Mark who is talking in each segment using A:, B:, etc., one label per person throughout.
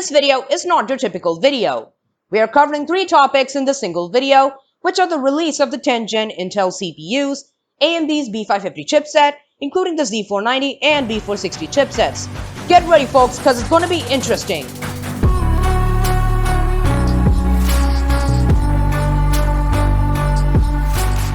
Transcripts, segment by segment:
A: This video is not your typical video. We are covering 3 topics in this single video, which are the release of the 10th Gen Intel CPUs, AMD's B550 chipset, including the Z490 and B460 chipsets. Get ready folks, cause it's gonna be interesting.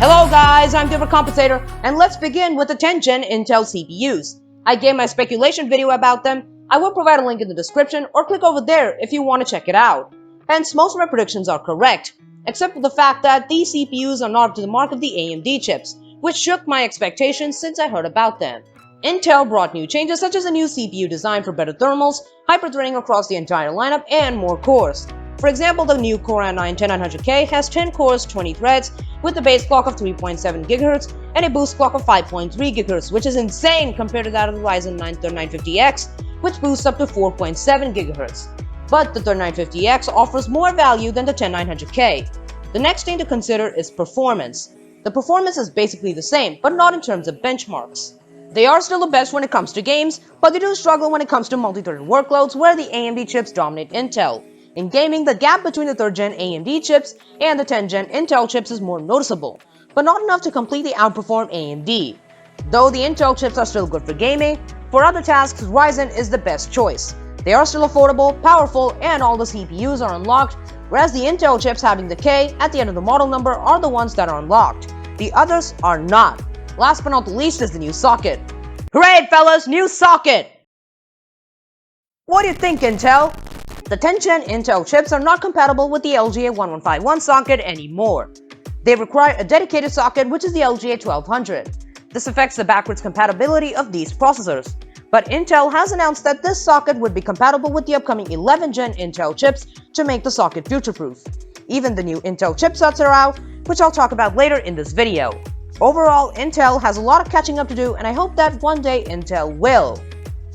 A: Hello guys, I'm TheFatRat, and let's begin with the 10th Gen Intel CPUs. I gave my speculation video about them. I will provide a link in the description or click over there if you want to check it out. Hence, most of my predictions are correct, except for the fact that these CPUs are not up to the mark of the AMD chips, which shook my expectations since I heard about them. Intel brought new changes such as a new CPU design for better thermals, hyper-threading across the entire lineup, and more cores. For example, the new Core i9-10100K has 10 cores, 20 threads, with a base clock of 3.7 GHz and a boost clock of 5.3 GHz, which is insane compared to that of the Ryzen 9 3950X, which boosts up to 4.7 GHz. But the 3950X offers more value than the 10900K. The next thing to consider is performance. The performance is basically the same, but not in terms of benchmarks. They are still the best when it comes to games, but they do struggle when it comes to multi-threaded workloads where the AMD chips dominate Intel. In gaming, the gap between the 3rd Gen AMD chips and the 10th Gen Intel chips is more noticeable, but not enough to completely outperform AMD. Though the Intel chips are still good for gaming, for other tasks, Ryzen is the best choice. They are still affordable, powerful, and all the CPUs are unlocked, whereas the Intel chips having the K at the end of the model number are the ones that are unlocked. The others are not. Last but not the least is the new socket. Hooray, fellas, new socket! What do you think, Intel? The 10th Gen Intel chips are not compatible with the LGA1151 socket anymore. They require a dedicated socket, which is the LGA1200. This affects the backwards compatibility of these processors. But Intel has announced that this socket would be compatible with the upcoming 11th Gen Intel chips to make the socket future-proof. Even the new Intel chipsets are out, which I'll talk about later in this video. Overall, Intel has a lot of catching up to do, and I hope that one day Intel will.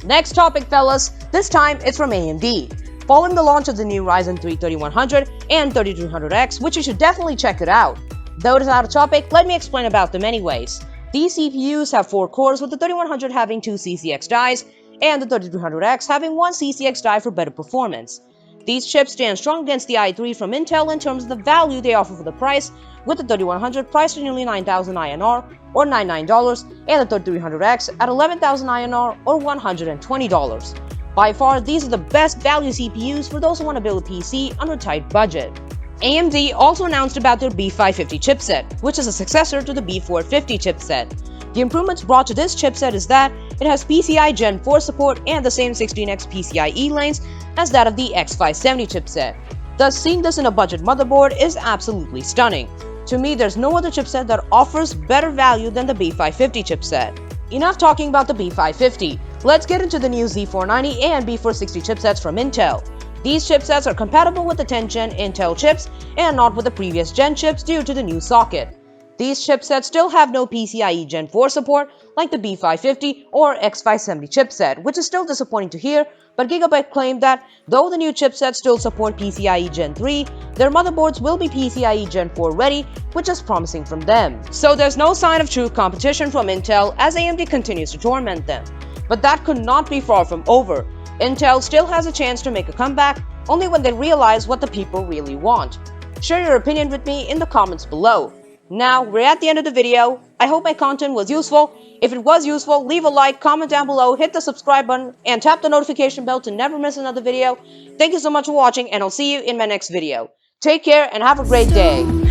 A: Next topic, fellas. This time it's from AMD. Following the launch of the new Ryzen 3 3100 and 3200X, which you should definitely check it out. Though it is out of topic, let me explain about them anyways. These CPUs have 4 cores, with the 3100 having 2 CCX dies and the 3200X having 1 CCX die for better performance. These chips stand strong against the i3 from Intel in terms of the value they offer for the price, with the 3100 priced at nearly 9,000 INR or $99 and the 3300X at 11,000 INR or $120. By far, these are the best value CPUs for those who want to build a PC on a tight budget. AMD also announced about their B550 chipset, which is a successor to the B450 chipset. The improvements brought to this chipset is that it has PCIe Gen 4 support and the same 16x PCIe lanes as that of the X570 chipset. Thus, seeing this in a budget motherboard is absolutely stunning. To me, there's no other chipset that offers better value than the B550 chipset. Enough talking about the B550. Let's get into the new Z490 and B460 chipsets from Intel. These chipsets are compatible with the 10th Gen Intel chips and not with the previous gen chips due to the new socket. These chipsets still have no PCIe Gen 4 support like the B550 or X570 chipset, which is still disappointing to hear, but Gigabyte claimed that though the new chipsets still support PCIe Gen 3, their motherboards will be PCIe Gen 4 ready, which is promising from them. So there's no sign of true competition from Intel as AMD continues to torment them. But that could not be far from over. Intel still has a chance to make a comeback only when they realize what the people really want. Share your opinion with me in the comments below. Now, we're at the end of the video. I hope my content was useful. If it was useful, leave a like, comment down below, hit the subscribe button, and tap the notification bell to never miss another video. Thank you so much for watching, and I'll see you in my next video. Take care and have a great day.